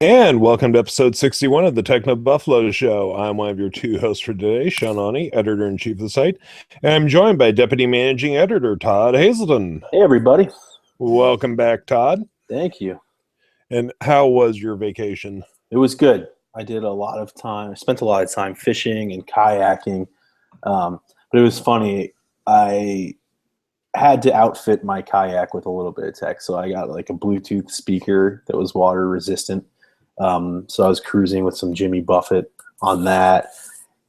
And welcome to episode 61 of the TechnoBuffalo Show. I'm one of your two hosts for today, Sean Ani, editor-in-chief of the site. And I'm joined by Deputy Managing Editor Todd Hazelton. Hey, everybody. Welcome back, Todd. Thank you. And how was your vacation? It was good. I spent a lot of time fishing and kayaking. But it was funny. I had to outfit my kayak with a little bit of tech. So I got like a Bluetooth speaker that was water resistant. So I was cruising with some Jimmy Buffett on that.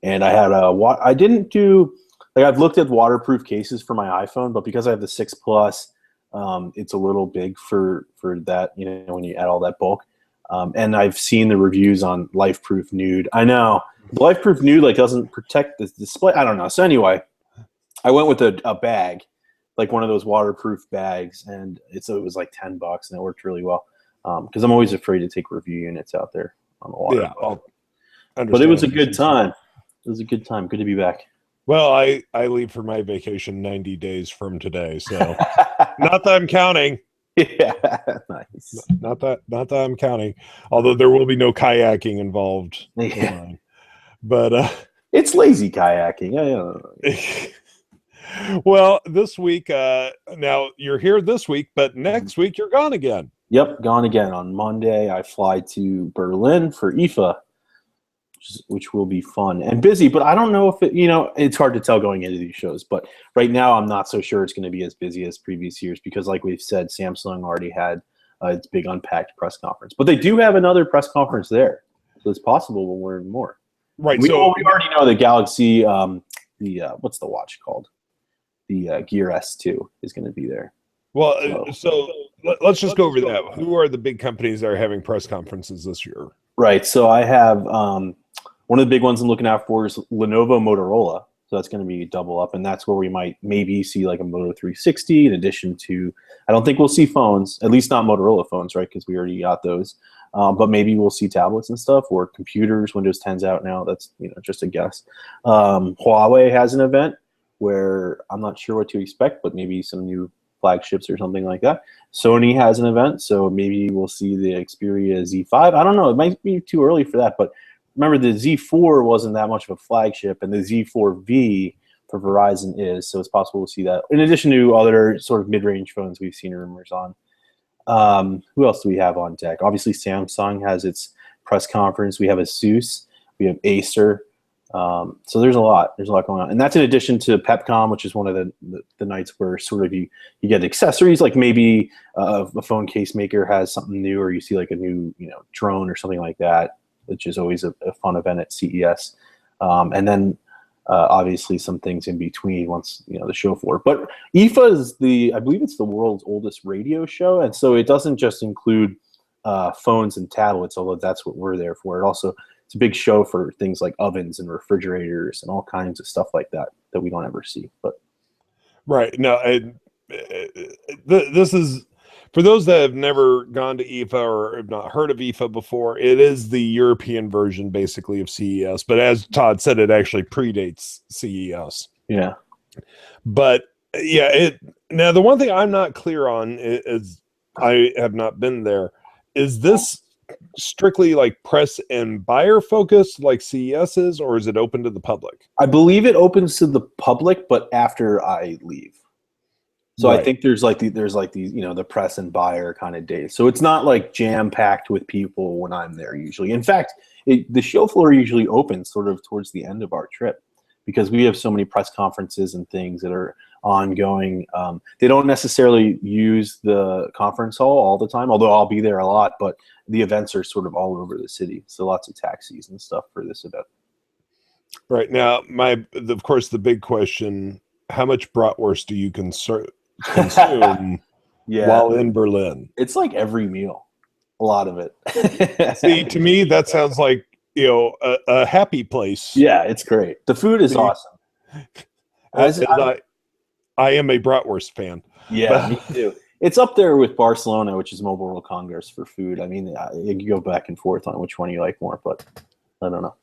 And I had I've looked at waterproof cases for my iPhone, but because I have the 6 Plus, it's a little big for that, when you add all that bulk. And I've seen the reviews on LifeProof Nude. I know the LifeProof Nude doesn't protect the display. I don't know. So anyway, I went with a bag, like one of those waterproof bags, and it was like $10, and it worked really well. Because I'm always afraid to take review units out there on the water. Yeah, but it was a good time. It was a good time. Good to be back. Well, I leave for my vacation 90 days from today, so not that I'm counting. Yeah, nice. Not that I'm counting. Although there will be no kayaking involved. Yeah. But it's lazy kayaking. Yeah. Well, this week, now you're here this week, but next week you're gone again. Yep, gone again. On Monday, I fly to Berlin for IFA, which will be fun and busy. But I don't know if it's hard to tell going into these shows. But right now, I'm not so sure it's going to be as busy as previous years because, like we've said, Samsung already had its big unpacked press conference. But they do have another press conference there, so it's possible we'll learn more. Right. We already know the Galaxy, what's the watch called? The Gear S2 is going to be there. Well, so let's just go over that. Who are the big companies that are having press conferences this year? Right. So I have one of the big ones I'm looking out for is Lenovo Motorola. So that's going to be double up, and that's where we might maybe see like a Moto 360 in addition to. I don't think we'll see phones, at least not Motorola phones, right? Because we already got those. But maybe we'll see tablets and stuff or computers. Windows 10's out now. That's just a guess. Huawei has an event where I'm not sure what to expect, but maybe some new flagships or something like that. Sony has an event, so maybe we'll see the Xperia Z5. I don't know. It might be too early for that, but remember the Z4 wasn't that much of a flagship, and the Z4V for Verizon is, so it's possible to see that. In addition to other sort of mid-range phones we've seen rumors on. Who else do we have on deck? Obviously, Samsung has its press conference. We have Asus. We have Acer. So there's a lot going on, and that's in addition to PepCom, which is one of the nights where sort of you get accessories, like maybe a phone case maker has something new, or you see like a new drone or something like that, which is always a fun event at CES. And then obviously some things in between once the show floor. But IFA is I believe it's the world's oldest radio show, and so it doesn't just include phones and tablets, although that's what we're there for. It's a big show for things like ovens and refrigerators and all kinds of stuff like that we don't ever see. But right now, this is for those that have never gone to IFA or have not heard of IFA before. It is the European version, basically, of CES. But as Todd said, it actually predates CES. Yeah. But yeah, now the one thing I'm not clear on is I have not been there. Is this strictly like press and buyer focused like CES is, or is it open to the public? I believe it opens to the public, but after I leave. So right. I think there's these the press and buyer kind of days. So it's not like jam packed with people when I'm there usually. In fact, the show floor usually opens sort of towards the end of our trip because we have so many press conferences and things that are ongoing. They don't necessarily use the conference hall all the time, although I'll be there a lot, but the events are sort of all over the city. So lots of taxis and stuff for this event. Right now, of course, the big question, how much bratwurst do you consume while in Berlin? It's like every meal, a lot of it. See, to me, that sounds like, a happy place. Yeah, it's great. The food is awesome. I am a bratwurst fan. Yeah, me too. It's up there with Barcelona, which is Mobile World Congress for food. I mean, you go back and forth on which one you like more, but I don't know.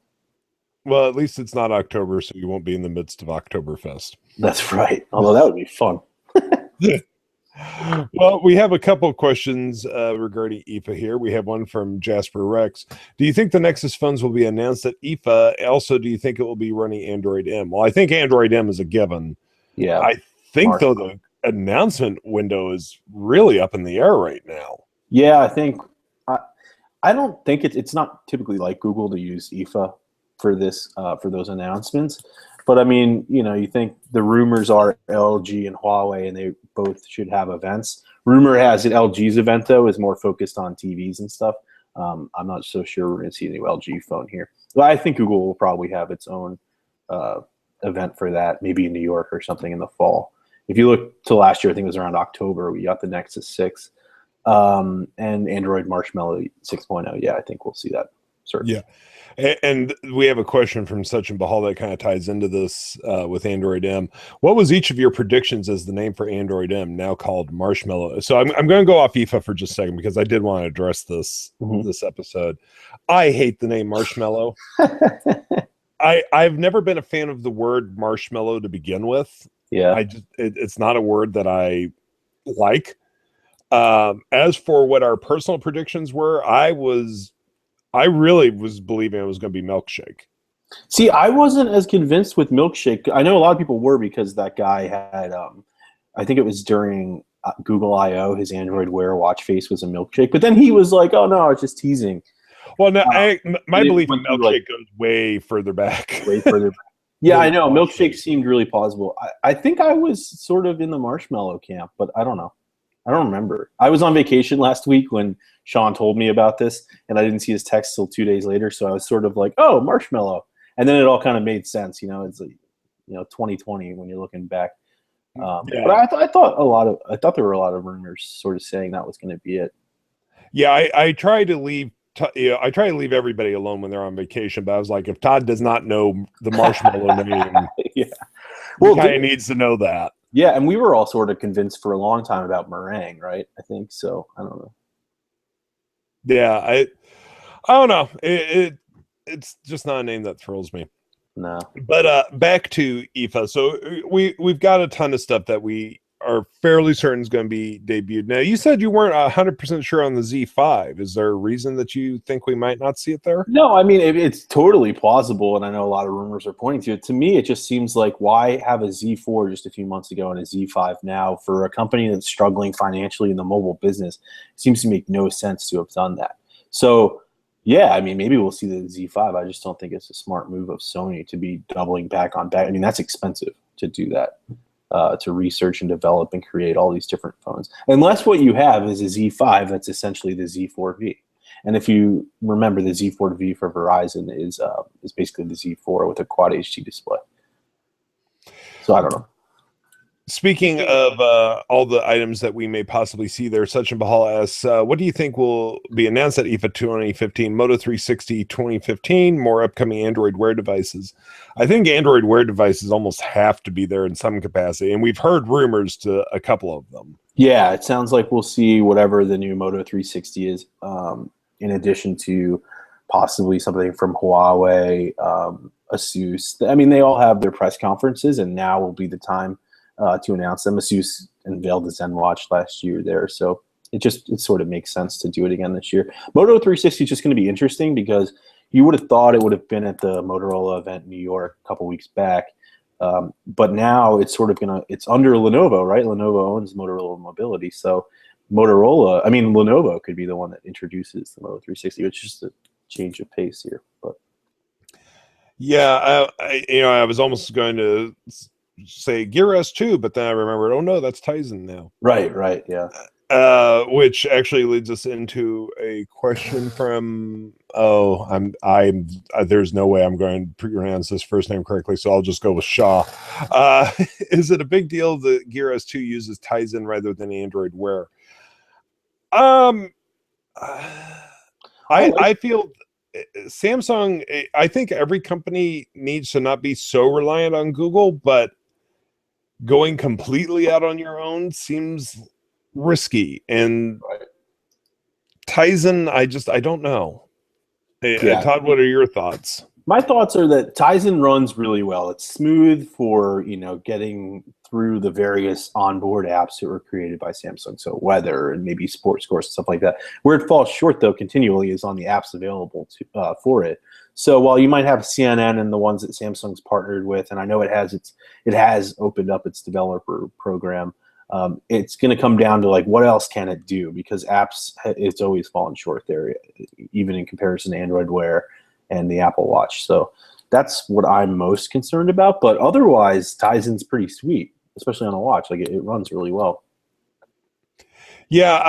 Well, at least it's not October, so you won't be in the midst of Oktoberfest. That's right. Although that would be fun. Well, we have a couple of questions regarding IFA here. We have one from Jasper Rex. Do you think the Nexus phones will be announced at IFA? Also, do you think it will be running Android M? Well, I think Android M is a given. Yeah. I think, though, the announcement window is really up in the air right now. Yeah, I think I don't think it's not typically like Google to use IFA for this for those announcements. But I mean, you think the rumors are LG and Huawei, and they both should have events. Rumor has it LG's event, though, is more focused on TVs and stuff. I'm not so sure we're going to see a new LG phone here. But I think Google will probably have its own event for that, maybe in New York or something in the fall. If you look to last year, I think it was around October, we got the Nexus 6 and Android Marshmallow 6.0. Yeah, I think we'll see that. Certainly. Yeah. And we have a question from Sachin Bahal that kind of ties into this with Android M. What was each of your predictions as the name for Android M, now called Marshmallow? So I'm going to go off IFA for just a second because I did want to address this this episode. I hate the name Marshmallow. I've never been a fan of the word marshmallow to begin with. Yeah, it's not a word that I like. As for what our personal predictions were, I really was believing it was going to be Milkshake. See, I wasn't as convinced with Milkshake. I know a lot of people were because that guy had, I think it was during Google I/O, his Android Wear watch face was a milkshake. But then he was like, "Oh no, it's just teasing." Well, no, my belief in Milkshake goes way further back. Way further back. Yeah, I know. Milkshake seemed really plausible. I think I was sort of in the marshmallow camp, but I don't know. I don't remember. I was on vacation last week when Sean told me about this, and I didn't see his text till 2 days later. So I was sort of like, "Oh, marshmallow," and then it all kind of made sense. It's like 2020 when you're looking back. But I thought there were a lot of rumors sort of saying that was going to be it. Yeah, I try to leave. I try to leave everybody alone when they're on vacation. But I was like, if Todd does not know the marshmallow name, yeah, well, he kind of needs to know that. Yeah, and we were all sort of convinced for a long time about meringue, right? I think so. I don't know. Yeah, I don't know. It's just not a name that thrills me. No. But back to IFA. So we've got a ton of stuff that we are fairly certain is going to be debuted. Now, you said you weren't 100% sure on the Z5. Is there a reason that you think we might not see it there? No, I mean, it's totally plausible, and I know a lot of rumors are pointing to it. To me, it just seems like, why have a Z4 just a few months ago and a Z5 now for a company that's struggling financially in the mobile business? It seems to make no sense to have done that. So, yeah, I mean, maybe we'll see the Z5. I just don't think it's a smart move of Sony to be doubling back on back. I mean, that's expensive to do that. To research and develop and create all these different phones. Unless what you have is a Z5 that's essentially the Z4V. And if you remember, the Z4V for Verizon is basically the Z4 with a Quad HD display. So I don't know. Speaking of all the items that we may possibly see there, Sachin Bahal asks, what do you think will be announced at IFA 2015? Moto 360 2015, more upcoming Android Wear devices. I think Android Wear devices almost have to be there in some capacity, and we've heard rumors to a couple of them. Yeah, it sounds like we'll see whatever the new Moto 360 is, in addition to possibly something from Huawei, Asus. I mean, they all have their press conferences, and now will be the time to announce them. Asus unveiled the Zen watch last year there, so it sort of makes sense to do it again this year. Moto 360 is just going to be interesting because you would have thought it would have been at the Motorola event in New York a couple weeks back, but now it's sort of it's under Lenovo, right? Lenovo owns Motorola Mobility, so Lenovo could be the one that introduces the Moto 360, which is just a change of pace here. But yeah, I was almost going to say Gear S2, but then I remembered, oh no, that's Tizen now. Right, yeah. Which actually leads us into a question from there's no way I'm going to pronounce this first name correctly, so I'll just go with Shaw. Is it a big deal that Gear S2 uses Tizen rather than Android Wear? I feel Samsung, I think every company needs to not be so reliant on Google, but going completely out on your own seems risky. And Tizen, I don't know. Hey, Todd, what are your thoughts? My thoughts are that Tizen runs really well. It's smooth for getting through the various onboard apps that were created by Samsung, so weather and maybe sports scores and stuff like that. Where it falls short, though, continually is on the apps available for it. So while you might have CNN and the ones that Samsung's partnered with, and I know it has opened up its developer program, it's going to come down to like what else can it do, because apps, it's always fallen short there, even in comparison to Android Wear and the Apple Watch. So that's what I'm most concerned about. But otherwise, Tizen's pretty sweet, especially on a watch. Like it runs really well. Yeah,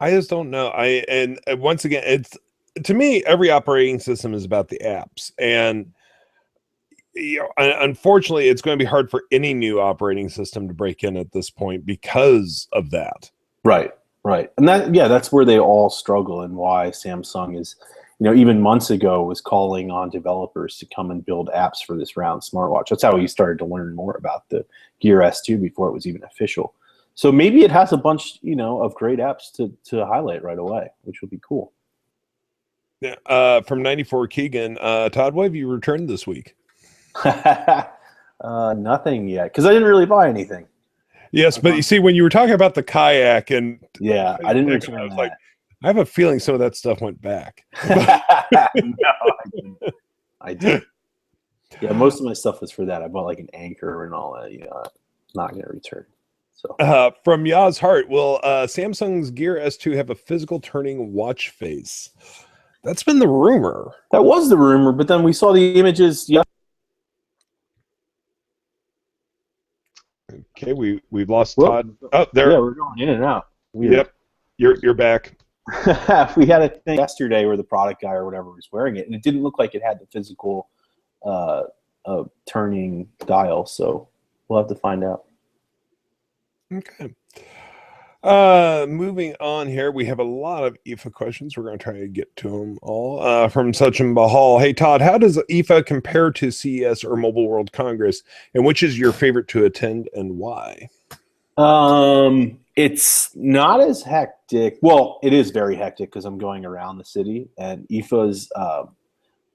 I just don't know. And once again, it's, to me, every operating system is about the apps, and you know, unfortunately, it's going to be hard for any new operating system to break in at this point because of that. Right, and that's where they all struggle, and why Samsung is, even months ago was calling on developers to come and build apps for this round smartwatch. That's how we started to learn more about the Gear S2 before it was even official. So maybe it has a bunch, of great apps to highlight right away, which would be cool. Yeah. From 94 Keegan, Todd, what have you returned this week? Nothing yet, because I didn't really buy anything. Yes, but you see, when you were talking about the kayak and I didn't return. I was like, I have a feeling some of that stuff went back. No, I did. Yeah, most of my stuff was for that. I bought like an anchor and all that. Not going to return. So from Yaz Heart, will Samsung's Gear S2 have a physical turning watch face? That's been the rumor. That was the rumor, but then we saw the images. Yeah. Okay, we've lost Todd. Oh, there. Yeah, we're going in and out. Weird. Yep, you're back. We had a thing yesterday where the product guy or whatever was wearing it, and it didn't look like it had the physical turning dial. So we'll have to find out. Okay. Moving on here, we have a lot of IFA questions. We're going to try to get to them all. From Sachin Bahal. Hey, Todd, how does IFA compare to CES or Mobile World Congress? And which is your favorite to attend and why? It's not as hectic. Well, it is very hectic because I'm going around the city, and IFA's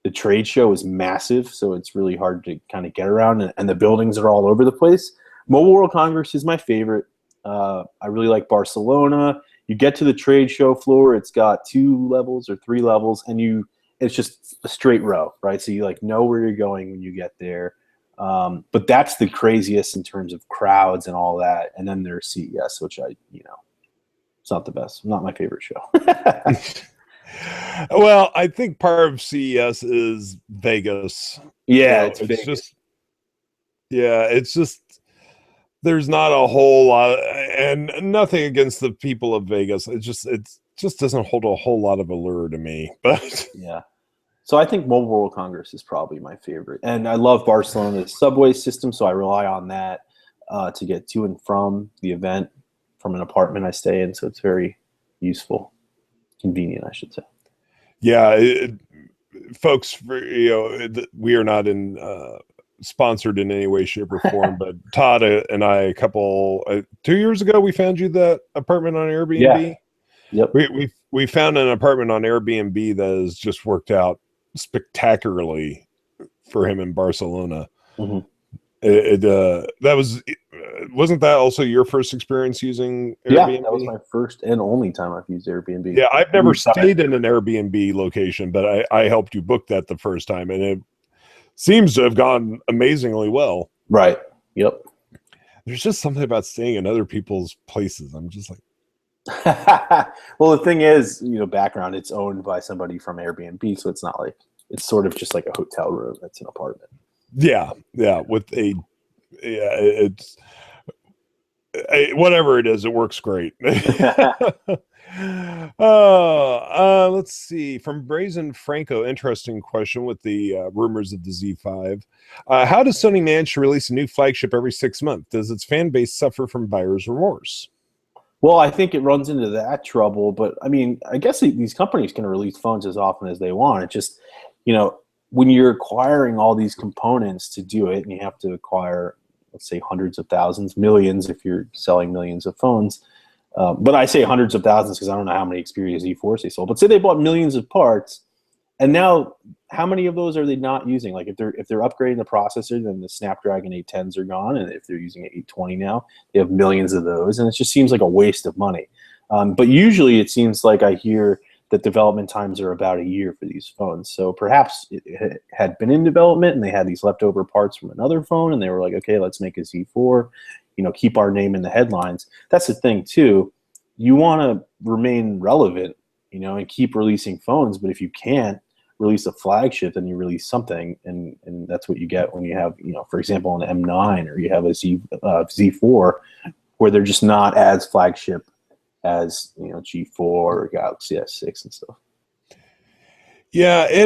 the trade show is massive, so it's really hard to kind of get around, and the buildings are all over the place. Mobile World Congress is my favorite. I really like Barcelona. You get to the trade show floor, it's got 2 levels or 3 levels, and it's just a straight row, right? So you like know where you're going when you get there. But that's the craziest in terms of crowds and all that. And then there's CES, which it's not the best, not my favorite show. Well, I think part of CES is Vegas. Yeah, it's Vegas. It's just there's not a whole lot, and nothing against the people of Vegas. It just doesn't hold a whole lot of allure to me. But yeah. So I think Mobile World Congress is probably my favorite. And I love Barcelona's subway system, so I rely on that to get to and from the event from an apartment I stay in. So it's very useful, convenient, I should say. Yeah, folks, we are not sponsored in any way, shape, or form, but Todd and I, a couple 2 years ago, we found you that apartment on Airbnb. Yeah. Yep. We found an apartment on Airbnb that has just worked out spectacularly for him in Barcelona. Mm-hmm. Wasn't that also your first experience using Airbnb? Yeah, that was my first and only time I've used Airbnb. Yeah, I've never stayed in an Airbnb location, but I helped you book that the first time, and it seems to have gone amazingly well. Right. Yep. There's just something about staying in other people's places. I'm just like, well, the thing is, background, it's owned by somebody from Airbnb, so it's not like, it's sort of just like a hotel room that's an apartment. Yeah, it's whatever it is, it works great. Let's see, from Brazen Franco, interesting question with the rumors of the Z5. How does Sony manage to release a new flagship every 6 months? Does its fan base suffer from buyer's remorse? Well, I think it runs into that trouble, but I mean, I guess these companies can release phones as often as they want. It just, when you're acquiring all these components to do it, and you have to acquire, let's say, hundreds of thousands, millions if you're selling millions of phones. But I say hundreds of thousands because I don't know how many Xperia Z4s they sold. But say they bought millions of parts, and now how many of those are they not using? Like if they're upgrading the processor, then the Snapdragon 810s are gone, and if they're using 820 now, they have millions of those, and it just seems like a waste of money. But usually, it seems like I hear that development times are about a year for these phones. So perhaps it had been in development, and they had these leftover parts from another phone, and they were like, okay, let's make a Z4. Keep our name in the headlines. That's the thing too. You want to remain relevant, and keep releasing phones. But if you can't release a flagship, then you release something, and that's what you get when you have, for example, an M9 or you have a Z4, where they're just not as flagship as G4 or Galaxy S6 and stuff. Yeah, I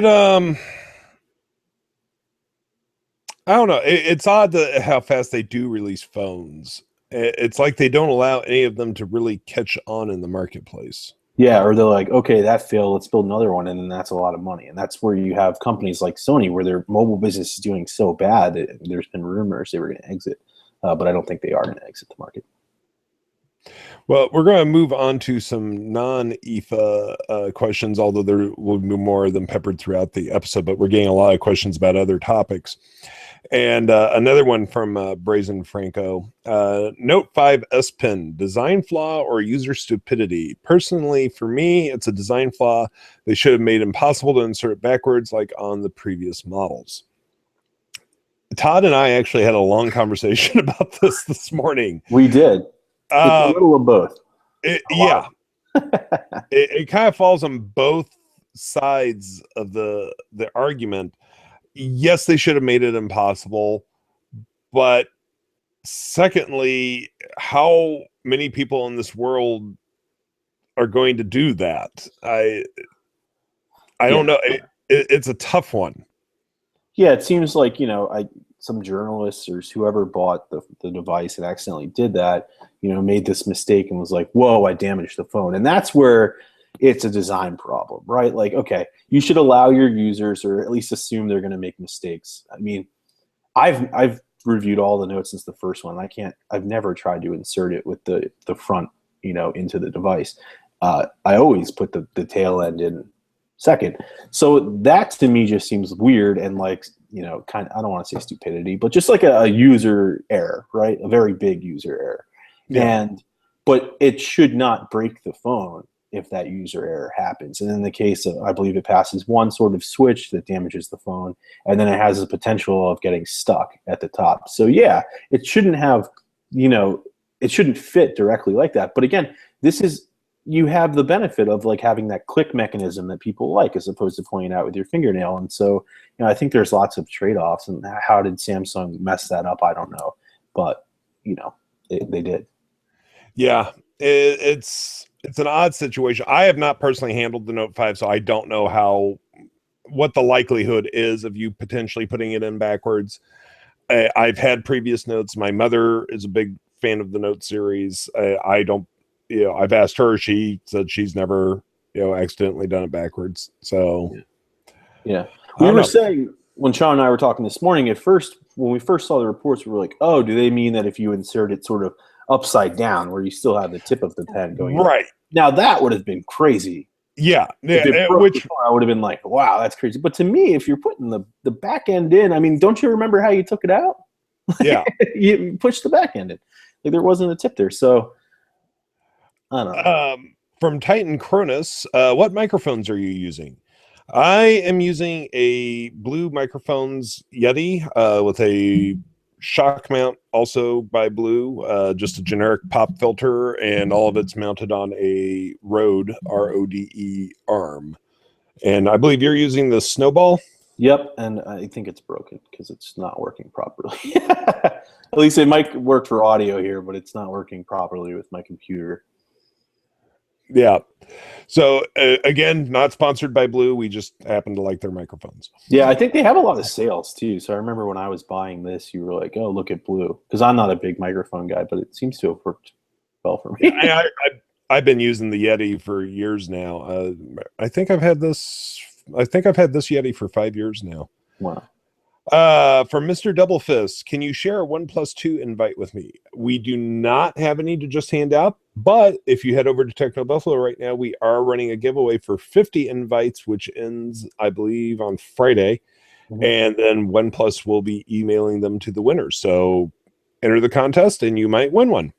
don't know. It's odd how fast they do release phones. It's like they don't allow any of them to really catch on in the marketplace. Yeah, or they're like, okay, that failed, let's build another one, and then that's a lot of money. And that's where you have companies like Sony, where their mobile business is doing so bad that there's been rumors they were going to exit, but I don't think they are going to exit the market. Well, we're going to move on to some non-IFA questions, although there will be more of them peppered throughout the episode, but we're getting a lot of questions about other topics. And another one from Brazen Franco. Note 5 S Pen, design flaw or user stupidity? Personally, for me, it's a design flaw. They should have made it impossible to insert it backwards like on the previous models. Todd and I actually had a long conversation about this morning. We did. It's a little of both. Yeah. it kind of falls on both sides of the argument. Yes, they should have made it impossible, but secondly, how many people in this world are going to do that? I don't know. It's a tough one. Yeah, it seems like some journalists or whoever bought the device and accidentally did that, made this mistake and was like, whoa, I damaged the phone. And that's where it's a design problem, right? Like, okay, you should allow your users, or at least assume they're going to make mistakes. I mean, I've reviewed all the notes since the first one. I've never tried to insert it with the front, into the device. I always put the tail end in second. So that to me just seems weird and like, kind of, I don't want to say stupidity, but just like a user error, right? A very big user error. Yeah. But it should not break the phone if that user error happens. And in the case of, I believe it passes one sort of switch that damages the phone, and then it has the potential of getting stuck at the top. So yeah, it shouldn't have, it shouldn't fit directly like that. But again, you have the benefit of like having that click mechanism that people like, as opposed to pointing out with your fingernail. And so, I think there's lots of trade-offs, and how did Samsung mess that up? I don't know, but they did. Yeah, it's an odd situation. I have not personally handled the Note 5, so I don't know what the likelihood is of you potentially putting it in backwards. I've had previous Notes. My mother is a big fan of the Note series. I don't, I've asked her. She said she's never, accidentally done it backwards. So, yeah. We were saying, when Sean and I were talking this morning, when we first saw the reports, we were like, oh, do they mean that if you insert it sort of upside down, where you still have the tip of the pen going right up? Now that would have been crazy. Yeah, which I would have been like, wow, that's crazy. But to me, if you're putting the back end in, I mean, don't you remember how you took it out? Yeah, you pushed the back end in. Like there wasn't a tip there. So I don't know. From Titan Cronus, what microphones are you using? I am using a Blue Microphones Yeti with a shock mount, also by Blue, just a generic pop filter, and all of it's mounted on a Rode, RODE arm. And I believe you're using the Snowball? Yep, and I think it's broken because it's not working properly. At least it might work for audio here, but it's not working properly with my computer. Yeah. So again, not sponsored by Blue. We just happen to like their microphones. Yeah, I think they have a lot of sales too. So I remember when I was buying this, you were like, "Oh, look at Blue," because I'm not a big microphone guy, but it seems to have worked well for me. I've been using the Yeti for years now. I think I've had this Yeti for 5 years now. Wow. From Mr. Double Fist, can you share a OnePlus 2 invite with me? We do not have any to just hand out, But if you head over to TechnoBuffalo right now, we are running a giveaway for 50 invites, which ends, I believe, on Friday. And then OnePlus will be emailing them to the winners. So enter the contest and you might win one.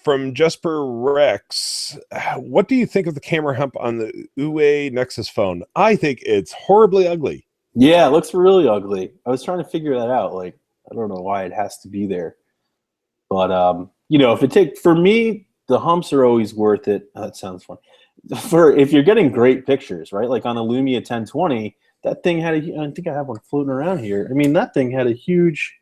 From Jesper Rex, what do you think of the camera hump on the UA Nexus phone? I think it's horribly ugly. Yeah, it looks really ugly. I was trying to figure that out. Like, I don't know why it has to be there. But, you know, for me, the humps are always worth it. That sounds fun. If you're getting great pictures, right? Like on a Lumia 1020, that thing had I think I have one floating around here. I mean, that thing had a huge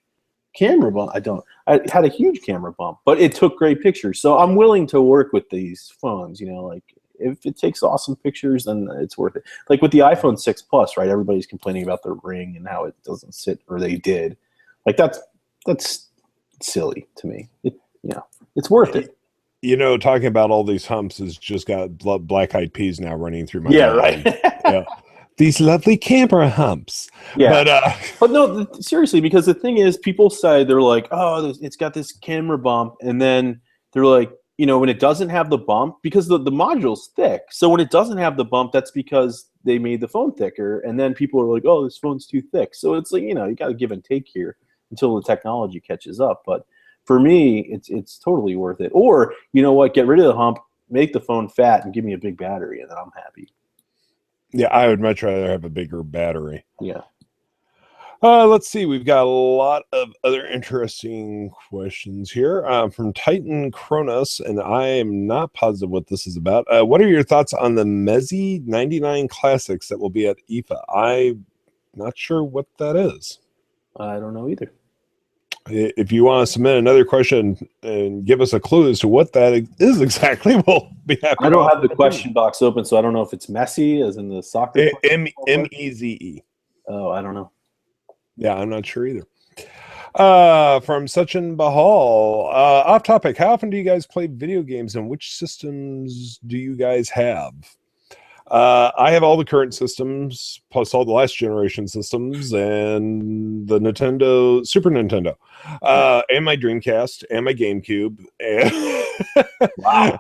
camera bump. I had a huge camera bump, but it took great pictures. So I'm willing to work with these phones, you know, like if it takes awesome pictures, then it's worth it. Like with the iPhone 6 Plus, right? Everybody's complaining about the ring and how it doesn't sit, or they did. Like that's silly to me. It's worth it. You know, talking about all these humps has just got black eyed peas now running through my mind. Right. Yeah. These lovely camera humps. Yeah. But no, seriously, because the thing is, people say, they're like, oh, it's got this camera bump. And then they're like, you know, when it doesn't have the bump, because the module's thick. So when it doesn't have the bump, that's because they made the phone thicker. And then people are like, oh, this phone's too thick. So it's like, you know, you got to give and take here until the technology catches up. But for me, it's totally worth it. Or, you know what, get rid of the hump, make the phone fat, and give me a big battery, and then I'm happy. Yeah, I would much rather have a bigger battery. Yeah. Let's see. We've got a lot of other interesting questions here from Titan Kronos, and I am not positive what this is about. What are your thoughts on the Mezi 99 Classics that will be at IFA? I'm not sure what that is. I don't know either. If you want to submit another question and give us a clue as to what that is exactly, we'll be happy. I don't have the question box open, so I don't know if it's Messi, as in the soccer. M-E-Z-E. Oh, I don't know. Yeah, I'm not sure either. From Sachin Bahal, off topic, how often do you guys play video games, and which systems do you guys have? I have all the current systems, plus all the last generation systems, and the Super Nintendo, and my Dreamcast, and my GameCube. And Wow.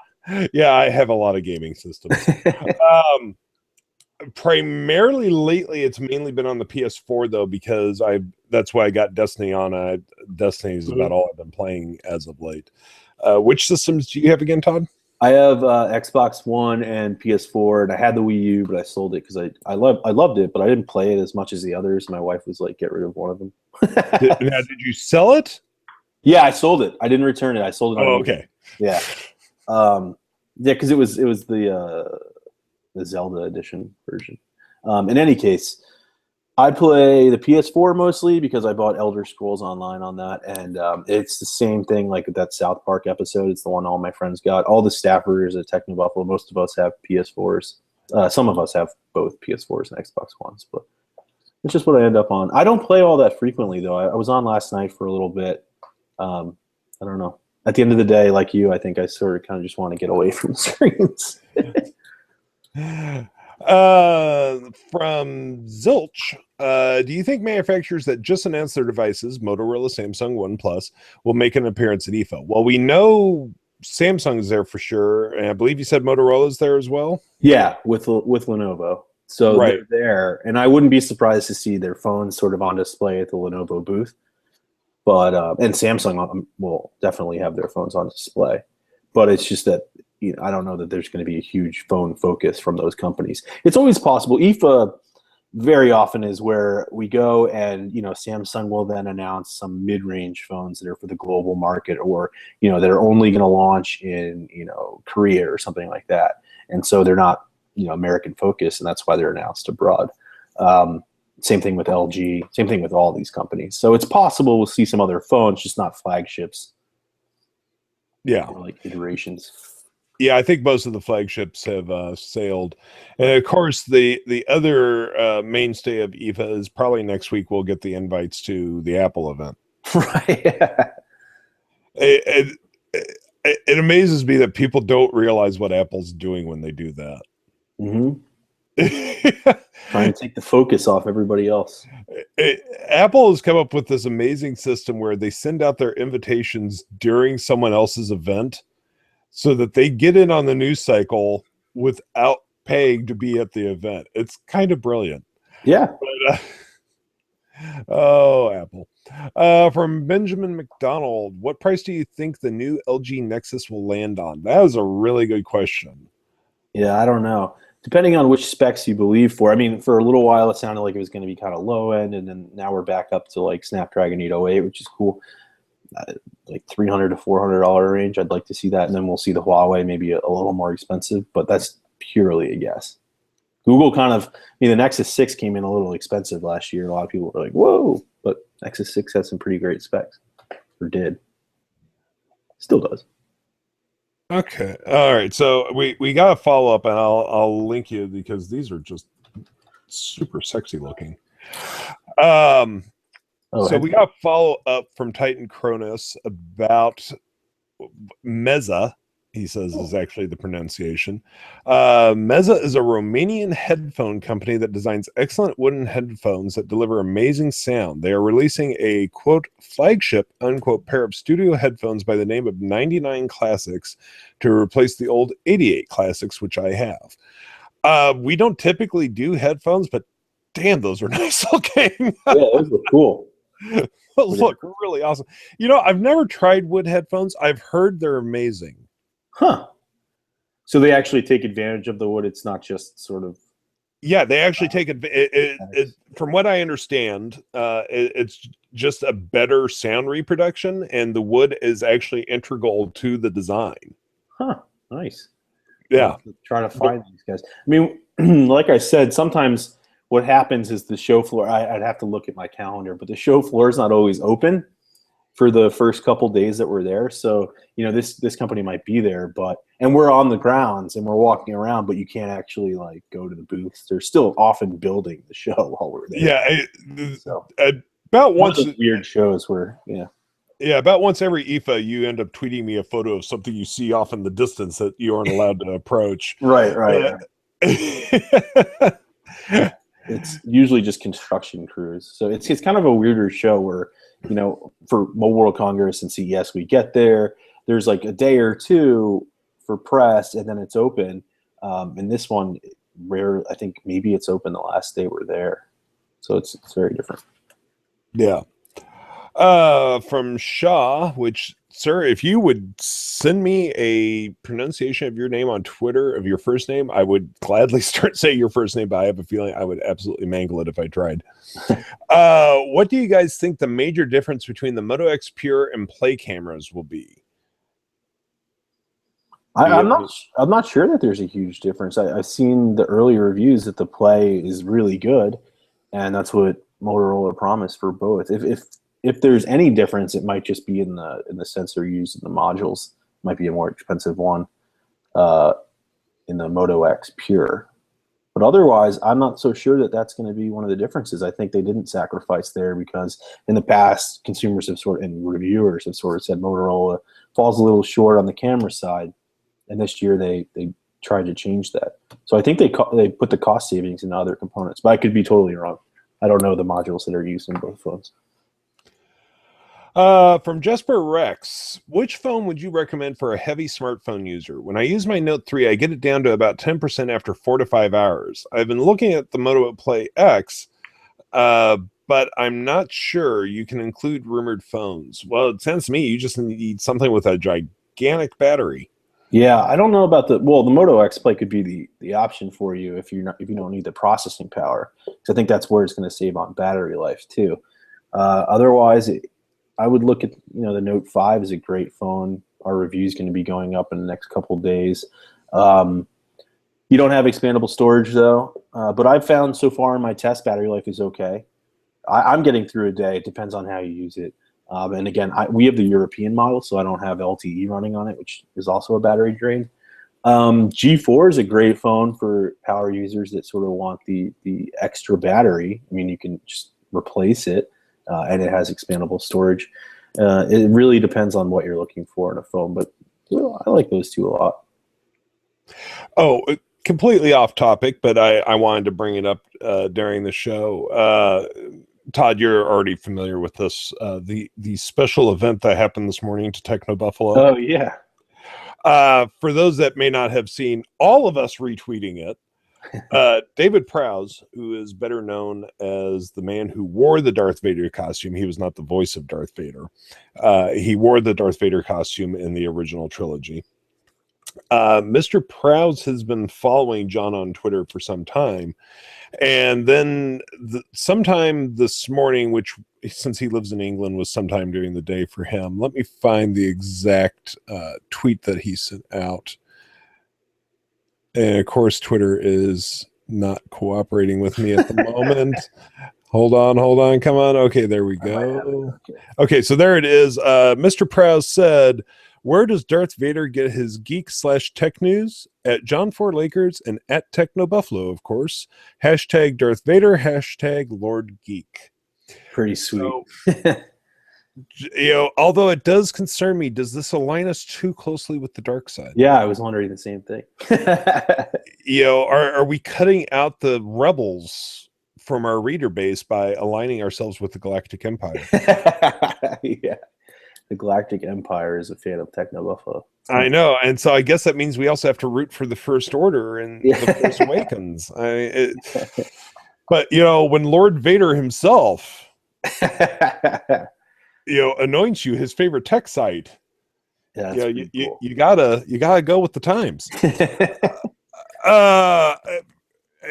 Yeah, I have a lot of gaming systems. Primarily lately, it's mainly been on the PS4 though, because that's why I got Destiny on. Destiny is about all I've been playing as of late. Which systems do you have again, Todd? I have Xbox One and PS4, and I had the Wii U, but I sold it because I loved it, but I didn't play it as much as the others. My wife was like, "Get rid of one of them." Did you sell it? Yeah, I sold it. I didn't return it. I sold it. Oh, okay. Yeah, yeah, because it was the Zelda edition version. In any case, I play the PS4 mostly because I bought Elder Scrolls Online on that, and it's the same thing like that South Park episode. It's the one all my friends got. All the staffers at TechnoBuffalo, most of us have PS4s. Some of us have both PS4s and Xbox Ones, but it's just what I end up on. I don't play all that frequently, though. I was on last night for a little bit. I don't know. At the end of the day, like you, I think I sort of kind of just want to get away from screens. From Zilch, do you think manufacturers that just announced their devices, Motorola, Samsung, OnePlus, will make an appearance at IFA? Well, we know Samsung is there for sure, and I believe you said Motorola is there as well. Yeah, with Lenovo. So right. They're there, and I wouldn't be surprised to see their phones sort of on display at the Lenovo booth. But and Samsung will definitely have their phones on display. But it's just that I don't know that there's going to be a huge phone focus from those companies. It's always possible. IFA very often is where we go, and Samsung will then announce some mid-range phones that are for the global market, or that are only going to launch in Korea or something like that. And so they're not American focused, and that's why they're announced abroad. Same thing with LG. Same thing with all these companies. So it's possible we'll see some other phones, just not flagships. Yeah, like iterations. Yeah, I think most of the flagships have sailed. And of course, the other mainstay of IFA is probably next week we'll get the invites to the Apple event. Right. It amazes me that people don't realize what Apple's doing when they do that. Mm-hmm. Trying to take the focus off everybody else. Apple has come up with this amazing system where they send out their invitations during someone else's event so that they get in on the news cycle without paying to be at the event. It's kind of brilliant. Yeah. But, oh, Apple. From Benjamin McDonald, what price do you think the new LG Nexus will land on? That is a really good question. Yeah, I don't know. Depending on which specs you believe for. I mean, for a little while, it sounded like it was going to be kind of low end, and then now we're back up to like Snapdragon 808, which is cool. Like $300 to $400 range. I'd like to see that, and then we'll see the Huawei maybe a little more expensive, but that's purely a guess. Google kind of, I mean, the Nexus 6 came in a little expensive last year. A lot of people were like, whoa, but Nexus 6 has some pretty great specs, or did. Still does. Okay. All right. So we got a follow up, and I'll link you because these are just super sexy looking. So we got a follow up from Titan Cronus about Meza. He says is actually the pronunciation. Meza is a Romanian headphone company that designs excellent wooden headphones that deliver amazing sound. They are releasing a, quote, flagship, unquote, pair of studio headphones by the name of 99 Classics to replace the old 88 Classics, which I have. We don't typically do headphones, but damn, those are nice looking. Yeah, those look cool. Those look really awesome. You know, I've never tried wood headphones. I've heard they're amazing. Huh. So they actually take advantage of the wood. It's not just sort of. Yeah, they actually take it. From what I understand, it's just a better sound reproduction, and the wood is actually integral to the design. Huh. Nice. Yeah. Try to find these guys. I mean, like I said, sometimes what happens is the show floor. I'd have to look at my calendar, but the show floor is not always open for the first couple days that we're there. So, you know, this company might be there, and we're on the grounds and we're walking around, but you can't actually like go to the booths. They're still often building the show while we're there. Yeah. So, about once weird shows where, yeah, about once every IFA, you end up tweeting me a photo of something you see off in the distance that you aren't allowed to approach. Right. It's usually just construction crews. So it's kind of a weirder show where, you know, for Mobile World Congress and CES, we get there. There's like a day or two for press, and then it's open. And this one, I think maybe it's open the last day we're there. So it's very different. Yeah. From Shaw, which, sir, if you would send me a pronunciation of your name on Twitter of your first name, I would gladly start saying your first name, but I have a feeling I would absolutely mangle it if I tried. What do you guys think the major difference between the Moto X Pure and Play cameras will be? I'm not sure that there's a huge difference. I've seen the early reviews that the Play is really good, and that's what Motorola promised for both. If there's any difference, it might just be in the sensor used in the modules. It might be a more expensive one in the Moto X Pure. But otherwise, I'm not so sure that that's going to be one of the differences. I think they didn't sacrifice there because in the past, consumers have and reviewers have sort of said Motorola falls a little short on the camera side. And this year they tried to change that. So I think they put the cost savings in other components. But I could be totally wrong. I don't know the modules that are used in both phones. From Jesper Rex, which phone would you recommend for a heavy smartphone user? When I use my Note 3, I get it down to about 10% after 4 to 5 hours. I've been looking at the Moto Play X, but I'm not sure you can include rumored phones. Well, it sounds to me you just need something with a gigantic battery. Yeah, I don't know about the Moto X Play could be the option for you if you don't need the processing power. Because I think that's where it's going to save on battery life too. Otherwise, I would look at the Note 5 is a great phone. Our review is going to be going up in the next couple of days. You don't have expandable storage though, but I've found so far in my test battery life is okay. I'm getting through a day. It depends on how you use it. And again, we have the European model, so I don't have LTE running on it, which is also a battery drain. G4 is a great phone for power users that sort of want the extra battery. I mean, you can just replace it, and it has expandable storage. It really depends on what you're looking for in a phone, but I like those two a lot. Oh, completely off topic, but I wanted to bring it up during the show. Todd, you're already familiar with this. The special event that happened this morning to TechnoBuffalo. Oh, yeah. For those that may not have seen all of us retweeting it, David Prowse, who is better known as the man who wore the Darth Vader costume, he was not the voice of Darth Vader. He wore the Darth Vader costume in the original trilogy. Mr. Prowse has been following John on Twitter for some time. And then sometime this morning, which since he lives in England was sometime during the day for him, let me find the exact tweet that he sent out. And of course, Twitter is not cooperating with me at the moment. Hold on, come on. Okay, there we go. Okay, so there it is. Mr. Prowse said, "Where does Darth Vader get his geek/tech news? At John 4 Lakers and at TechnoBuffalo, of course. Hashtag Darth Vader, hashtag Lord Geek." Pretty sweet. So, although it does concern me, does this align us too closely with the dark side? Yeah, I was wondering the same thing. Are we cutting out the rebels from our reader base by aligning ourselves with the Galactic Empire? Yeah. The Galactic Empire is a fan of TechnoBuffalo. I know, and so I guess that means we also have to root for the First Order and the Force Awakens. But when Lord Vader himself, anoints you his favorite tech site, cool. you gotta go with the times.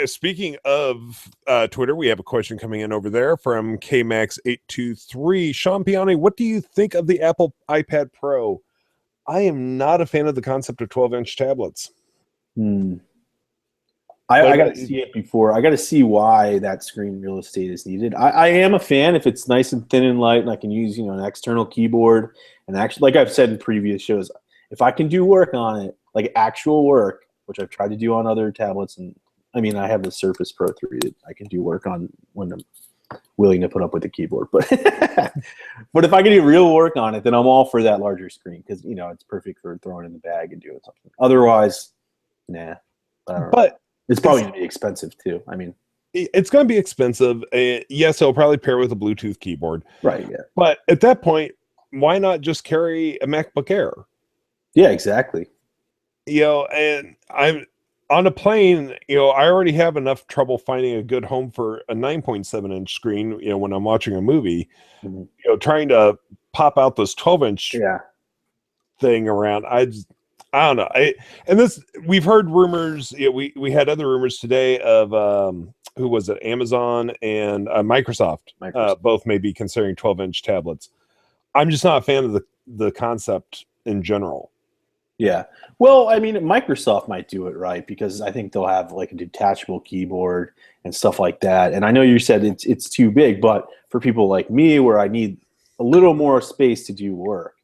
Speaking of Twitter, we have a question coming in over there from KMax823. Sean Piani, what do you think of the Apple iPad Pro? I am not a fan of the concept of 12-inch tablets. I got to see it before. I got to see why that screen real estate is needed. I am a fan if it's nice and thin and light, and I can use an external keyboard. And actually, like I've said in previous shows, if I can do work on it, like actual work, which I've tried to do on other tablets, and I mean, I have the Surface Pro 3 that I can do work on when I'm willing to put up with the keyboard. But but if I can do real work on it, then I'm all for that larger screen because it's perfect for throwing in the bag and doing something. Otherwise, nah. I don't know. It's probably going to be expensive too. I mean, it's going to be expensive. Yes, it'll probably pair with a Bluetooth keyboard. Right. Yeah. But at that point, why not just carry a MacBook Air? Yeah, exactly. And I'm on a plane. I already have enough trouble finding a good home for a 9.7-inch screen. When I'm watching a movie, trying to pop out this 12-inch thing around. I don't know. We've heard rumors. We had other rumors today of who was it? Amazon and Microsoft. Both may be considering 12-inch tablets. I'm just not a fan of the concept in general. Yeah. Well, I mean, Microsoft might do it right because I think they'll have like a detachable keyboard and stuff like that. And I know you said it's too big, but for people like me, where I need a little more space to do work,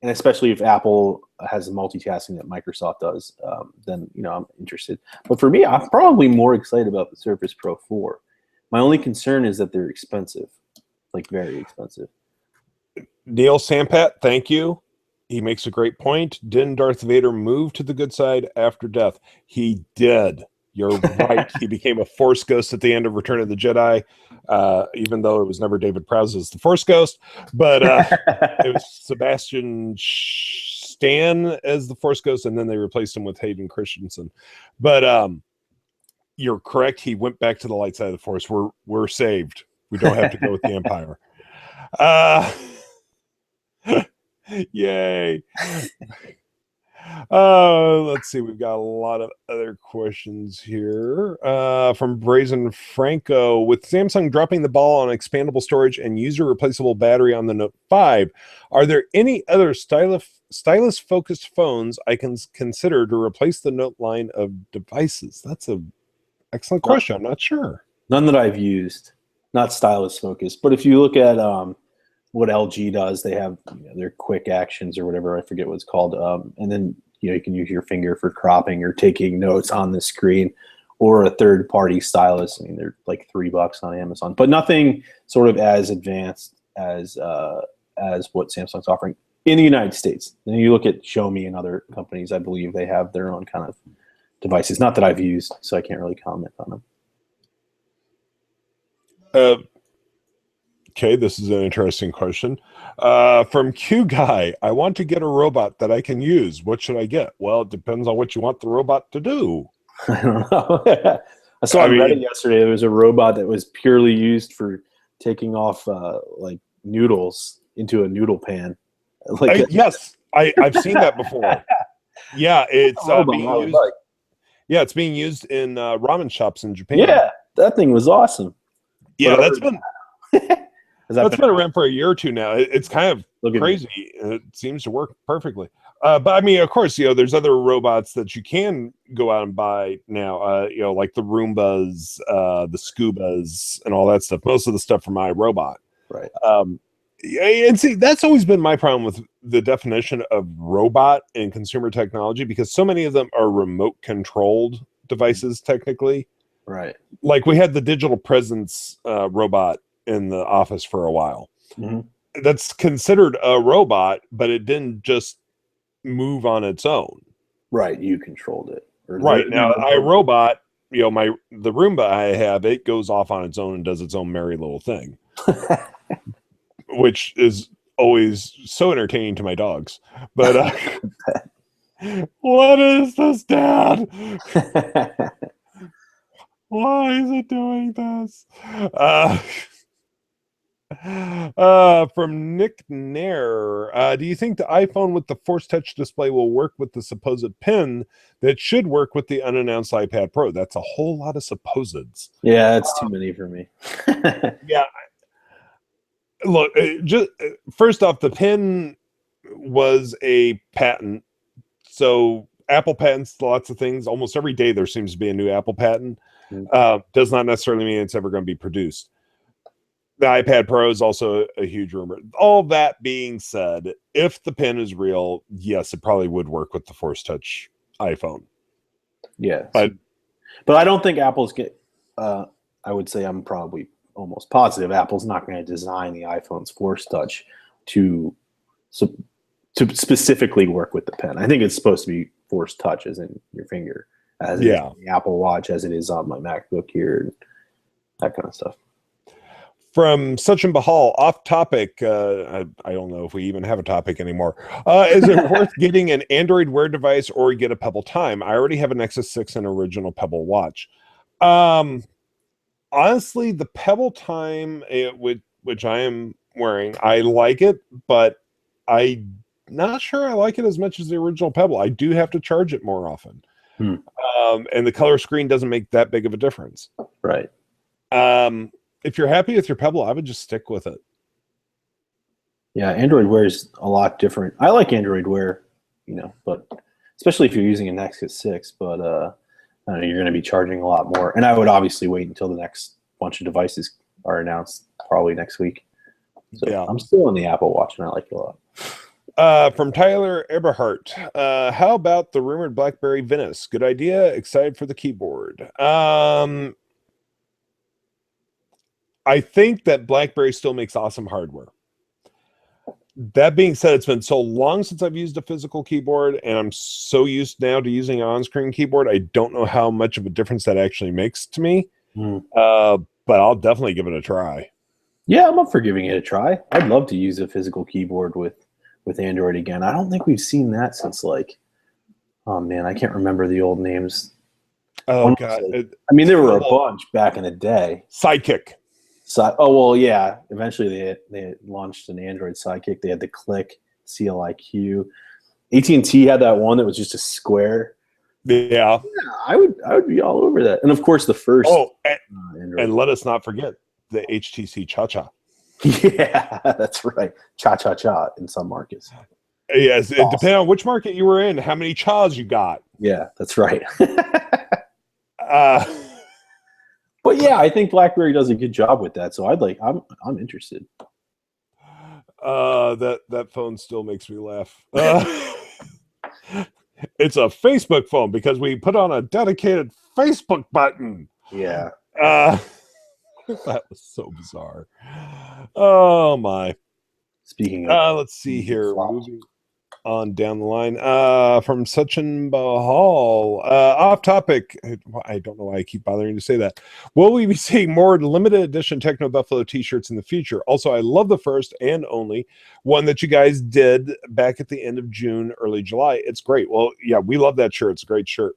and especially if Apple has the multitasking that Microsoft does, then I'm interested. But for me, I'm probably more excited about the Surface Pro 4. My only concern is that they're expensive, like very expensive. Neil Sampat, thank you. He makes a great point. Didn't Darth Vader move to the good side after death? He did. You're right. He became a Force ghost at the end of Return of the Jedi, even though it was never David Prowse as the Force ghost, but it was Sebastian Stan as the Force ghost, and then they replaced him with Hayden Christensen. But you're correct. He went back to the light side of the Force. We're saved. We don't have to go with the Empire. Yay. Let's see. We've got a lot of other questions here from Brazen Franco. With Samsung dropping the ball on expandable storage and user replaceable battery on the Note 5, are there any other stylus focused phones I can consider to replace the Note line of devices? That's an excellent question. I'm not sure. None that I've used, not stylus focused. But if you look at what LG does, they have their quick actions or whatever, I forget what it's called, and then you can use your finger for cropping or taking notes on the screen, or a third-party stylus. I mean, they're like $3 on Amazon, but nothing sort of as advanced as what Samsung's offering in the United States. Then you look at Xiaomi and other companies, I believe they have their own kind of devices. Not that I've used, so I can't really comment on them. Okay, this is an interesting question. From Q Guy, I want to get a robot that I can use. What should I get? Well, it depends on what you want the robot to do. I don't know. I saw on Reddit yesterday there was a robot that was purely used for taking off like noodles into a noodle pan. Yes, I've seen that before. Yeah, it's being used. Like. Yeah, it's being used in ramen shops in Japan. Yeah, that thing was awesome. Yeah, that's been around for a year or two now. It's kind of crazy. It seems to work perfectly. But I mean, of course, there's other robots that you can go out and buy now. Like the Roombas, the Scubas, and all that stuff. Most of the stuff from iRobot. Right. And see, that's always been my problem with the definition of robot in consumer technology, because so many of them are remote controlled devices, technically. Right. Like we had the digital presence robot in the office for a while. Mm-hmm. That's considered a robot, but it didn't just move on its own. Right. You controlled it. Right. Now, iRobot, the Roomba I have, it goes off on its own and does its own merry little thing. Which is always so entertaining to my dogs. But what is this, Dad? Why is it doing this? From Nick Nair, do you think the iPhone with the Force Touch display will work with the supposed pen that should work with the unannounced iPad Pro? That's a whole lot of supposeds. Yeah, that's too many for me. Yeah. Look, just first off, the pen was a patent. So Apple patents lots of things. Almost every day there seems to be a new Apple patent. Does not necessarily mean it's ever going to be produced. The iPad Pro is also a huge rumor. All that being said, if the pen is real, yes, it probably would work with the Force Touch iPhone. Yeah. But I don't think Apple's I would say I'm probably almost positive Apple's not going to design the iPhone's Force Touch to specifically work with the pen. I think it's supposed to be Force Touch as in your finger, as it is on the Apple Watch, as it is on my MacBook here, and that kind of stuff. From Sachin Bahal, off topic, I don't know if we even have a topic anymore. Is it worth getting an Android Wear device or get a Pebble Time? I already have a Nexus 6 and original Pebble Watch. Honestly, the Pebble Time, which I am wearing, I like it, but I'm not sure I like it as much as the original Pebble. I do have to charge it more often. And the color screen doesn't make that big of a difference. Right. If you're happy with your Pebble, I would just stick with it. Yeah, Android Wear is a lot different. I like Android Wear, but especially if you're using a Nexus 6, but you're going to be charging a lot more. And I would obviously wait until the next bunch of devices are announced, probably next week. So yeah. I'm still on the Apple Watch, and I like it a lot. From Tyler Eberhardt, how about the rumored BlackBerry Venice? Good idea. Excited for the keyboard. I think that BlackBerry still makes awesome hardware. That being said, it's been so long since I've used a physical keyboard, and I'm so used now to using an on-screen keyboard, I don't know how much of a difference that actually makes to me. But I'll definitely give it a try. Yeah, I'm up for giving it a try. I'd love to use a physical keyboard with Android again. I don't think we've seen that since, oh man, I can't remember the old names. Oh, God. There were a bunch back in the day. Sidekick. Yeah. Eventually, they launched an Android Sidekick. They had the Click, CLIQ. AT&T had that one that was just a square. Yeah, I would be all over that. And of course, the first. And let us not forget the HTC Cha-Cha. Yeah, that's right. Cha-cha-cha in some markets. Yes, it depends on which market you were in, how many chas you got. Yeah, that's right. But yeah, I think BlackBerry does a good job with that. So I'm interested. That phone still makes me laugh. It's a Facebook phone because we put on a dedicated Facebook button. Yeah. That was so bizarre. Oh my. Speaking of let's see here. Moving on down the line. From Sachin Bahal, off topic. I don't know why I keep bothering to say that. Will we be seeing more limited edition TechnoBuffalo t-shirts in the future? Also, I love the first and only one that you guys did back at the end of June, early July. It's great. Well, yeah, we love that shirt. It's a great shirt.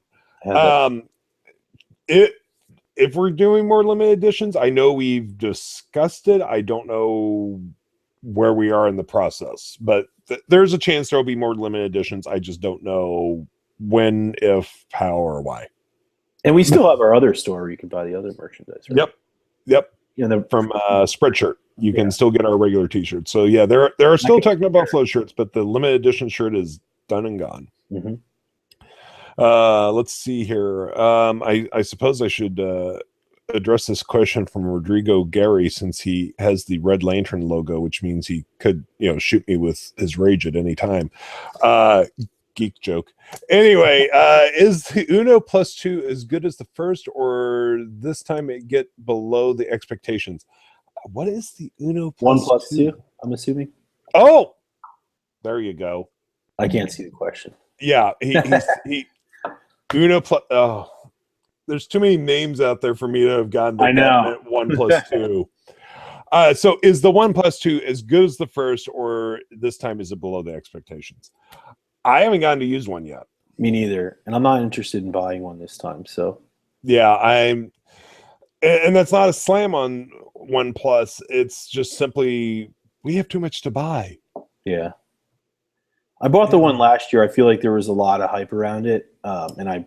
If we're doing more limited editions, I know we've discussed it. I don't know where we are in the process, but there's a chance there'll be more limited editions. I just don't know when, if, how, or why. And we still have our other store where you can buy the other merchandise, right? Yep. Yeah, from Spreadshirt, you can still get our regular t-shirts. So yeah, there are still TechnoBuffalo shirts, but the limited edition shirt is done and gone. Mm-hmm. Let's see here. I suppose I should address this question from Rodrigo Gary, since he has the Red Lantern logo, which means he could, shoot me with his rage at any time. Geek joke. Anyway, is the Uno Plus 2 as good as the first, or this time it get below the expectations? What is the Uno Plus OnePlus 2? I'm assuming. Oh, there you go. I can't see the question. Yeah, he Uno Plus. Oh, there's too many names out there for me to have gotten. I know. OnePlus 2. So is the OnePlus 2 as good as the first, or this time is it below the expectations? I haven't gotten to use one yet. Me neither, and I'm not interested in buying one this time. So yeah, and that's not a slam on OnePlus. It's just simply we have too much to buy. Yeah. I bought the one last year. I feel like there was a lot of hype around it, and I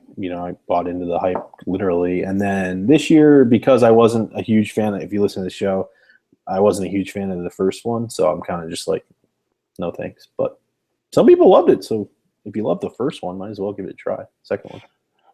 bought into the hype literally. And then this year, because I wasn't a huge fan, if you listen to the show, I wasn't a huge fan of the first one, so I'm kind of just like, no thanks. But some people loved it, so if you love the first one, might as well give it a try. Second one.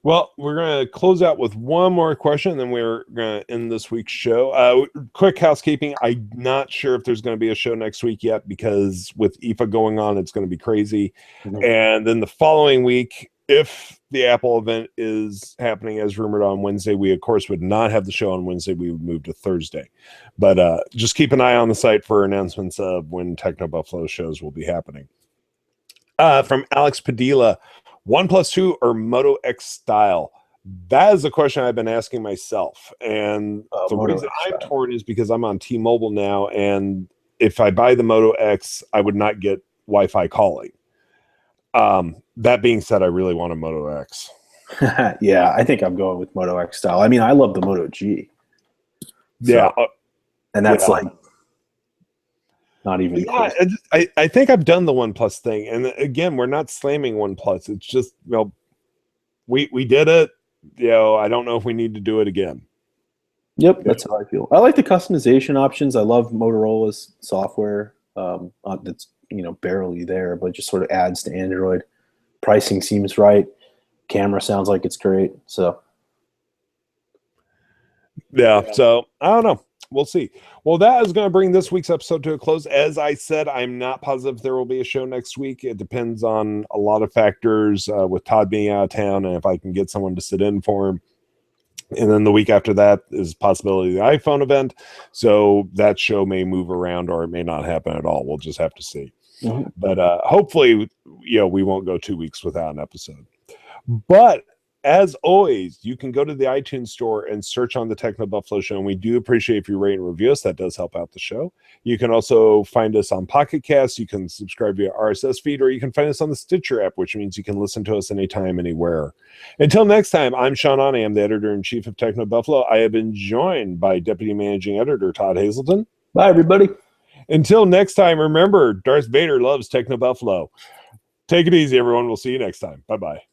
Well, we're going to close out with one more question, and then we're going to end this week's show. Quick housekeeping. I'm not sure if there's going to be a show next week yet, because with IFA going on, it's going to be crazy. Mm-hmm. And then the following week, if the Apple event is happening as rumored on Wednesday, we, of course, would not have the show on Wednesday. We would move to Thursday. But just keep an eye on the site for announcements of when TechnoBuffalo shows will be happening. From Alex Padilla, OnePlus 2 or Moto X style? That is a question I've been asking myself. And the reason I'm torn is because I'm on T-Mobile now, and if I buy the Moto X, I would not get Wi-Fi calling. That being said, I really want a Moto X. Yeah, I think I'm going with Moto X style. I mean, I love the Moto G. So, yeah. And that's like not even close. I think I've done the OnePlus thing, and again, we're not slamming OnePlus. It's just we did it. I don't know if we need to do it again. Yep, that's how I feel. I like the customization options. I love Motorola's software. That's barely there, but just sort of adds to Android. Pricing seems right. Camera sounds like it's great. So yeah. So I don't know. We'll see. Well, that is going to bring this week's episode to a close. As I said, I'm not positive there will be a show next week. It depends on a lot of factors, with Todd being out of town and if I can get someone to sit in for him. And then the week after that is possibility of the iPhone event. So that show may move around, or it may not happen at all. We'll just have to see. Mm-hmm. But hopefully, we won't go 2 weeks without an episode. But as always, you can go to the iTunes store and search on the TechnoBuffalo Show, and we do appreciate if you rate and review us. That does help out the show. You can also find us on Pocket Cast. You can subscribe via RSS feed, or you can find us on the Stitcher app, which means you can listen to us anytime, anywhere. Until next time, I'm Sean Ani. I'm the editor-in-chief of TechnoBuffalo. I have been joined by Deputy Managing Editor Todd Hazelton. Bye, everybody. Until next time, remember, Darth Vader loves TechnoBuffalo. Take it easy, everyone. We'll see you next time. Bye-bye.